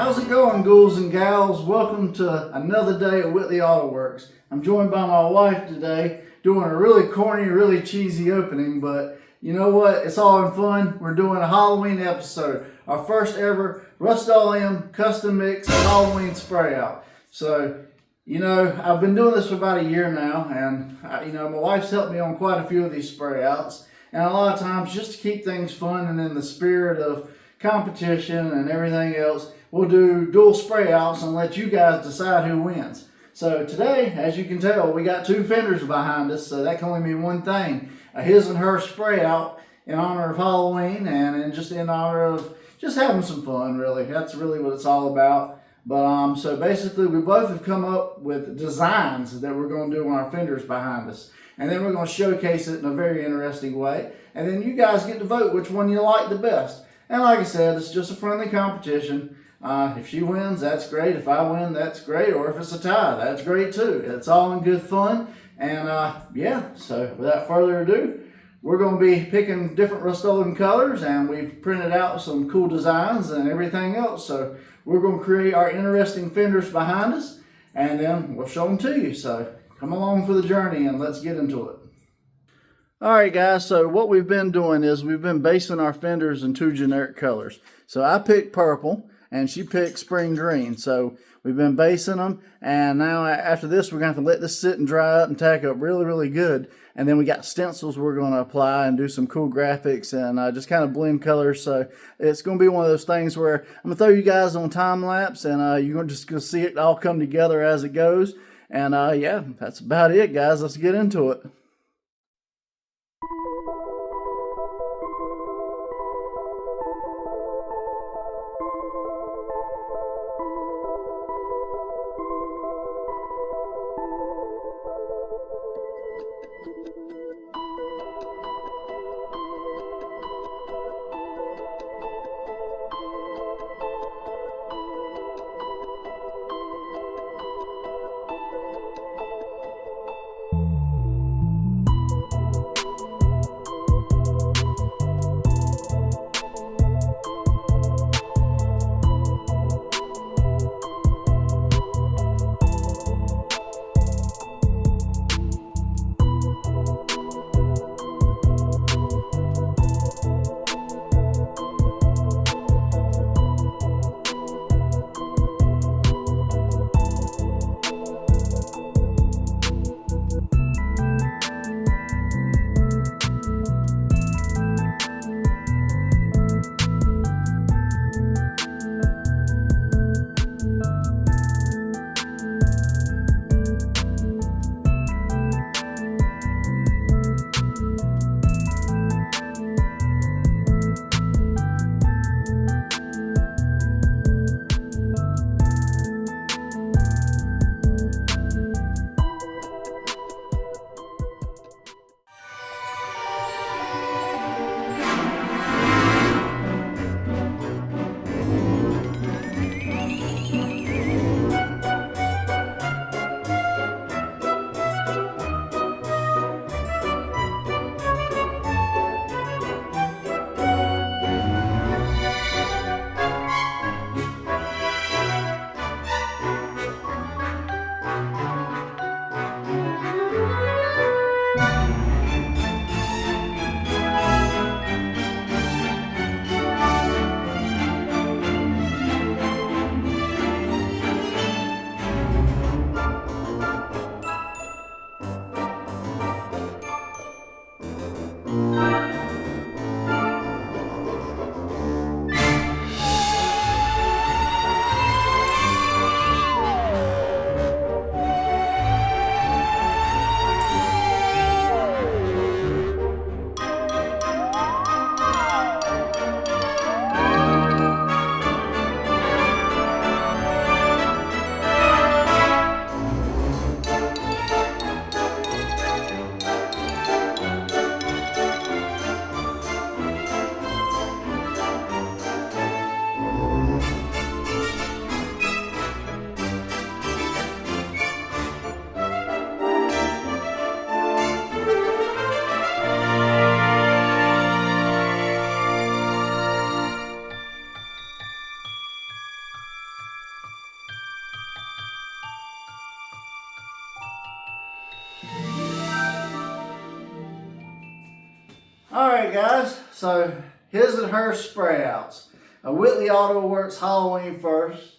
How's it going, ghouls and gals? Welcome to another day at Whitley Auto Works. I'm joined by my wife today, doing a really corny, really cheesy opening, but you know what? It's all in fun. We're doing a Halloween episode, our first ever Rustoleum custom mix Halloween spray out. So, you know, I've been doing this for about a year now, and my wife's helped me on quite a few of these spray outs, and a lot of times just to keep things fun and in the spirit of competition and everything else, we'll do dual spray outs and let you guys decide who wins. So today, as you can tell, we got two fenders behind us, so that can only mean one thing: a his and her spray out in honor of Halloween and just in honor of just having some fun, really. That's really what it's all about. But so basically, we both have come up with designs that we're going to do on our fenders behind us. And then we're going to showcase it in a very interesting way. And then you guys get to vote which one you like the best. And like I said, it's just a friendly competition. If she wins, that's great. If I win, that's great. Or if it's a tie, that's great too. It's all in good fun. And yeah, so without further ado, we're going to be picking different Rustoleum colors, and we've printed out some cool designs and everything else. So we're going to create our interesting fenders behind us, and then we'll show them to you. So come along for the journey and let's get into it. Alright guys, so what we've been doing is we've been basing our fenders in two generic colors. So I picked purple and she picked spring green. So we've been basing them, and now after this we're going to have to let this sit and dry up and tack up really, really good. And then we got stencils we're going to apply and do some cool graphics and just kind of blend colors. So it's going to be one of those things where I'm going to throw you guys on time lapse, and you're just going to see it all come together as it goes. And yeah, that's about it, guys. Let's get into it. Alright guys, so his and her spray outs. A Whitley Auto Works Halloween first.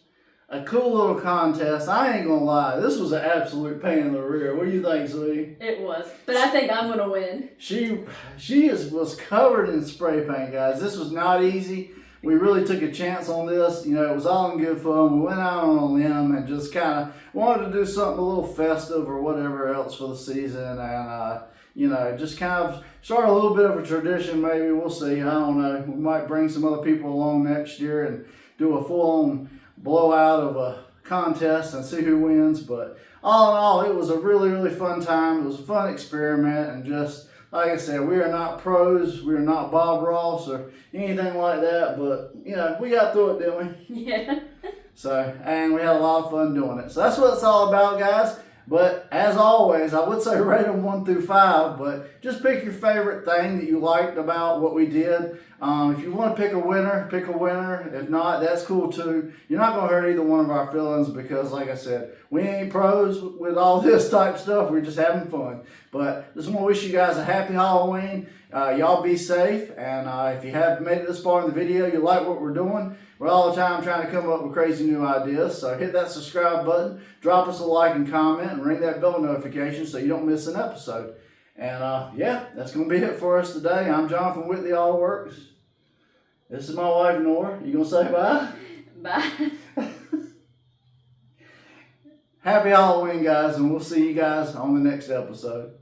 A cool little contest. I ain't gonna lie, this was an absolute pain in the rear. What do you think, sweetie? It was, but I think I'm gonna win. She was covered in spray paint, guys. This was not easy. We really took a chance on this. You know, it was all in good fun. We went out on a limb and just kind of wanted to do something a little festive or whatever else for the season. And, you know, just kind of start a little bit of a tradition maybe. We'll see. I don't know. We might bring some other people along next year and do a full-on blowout of a contest and see who wins. But all in all, it was a really, really fun time. It was a fun experiment, and just like I said, we are not pros, we are not Bob Ross or anything like that, but you know, we got through it, didn't we? Yeah. So, and we had a lot of fun doing it. So that's what it's all about, guys. But as always, I would say rate them 1 through 5, but just pick your favorite thing that you liked about what we did. If you want to pick a winner, pick a winner. If not, that's cool too. You're not going to hurt either one of our feelings because, like I said, we ain't pros with all this type stuff. We're just having fun. But just want to wish you guys a happy Halloween. Y'all be safe. And if you have made it this far in the video, you like what we're doing, we're all the time trying to come up with crazy new ideas. So hit that subscribe button, drop us a like and comment, and ring that bell notification so you don't miss an episode. And yeah, that's going to be it for us today. I'm John from Whitley Auto Works. This is my wife, Nora. You going to say bye? Bye. Happy Halloween, guys, and we'll see you guys on the next episode.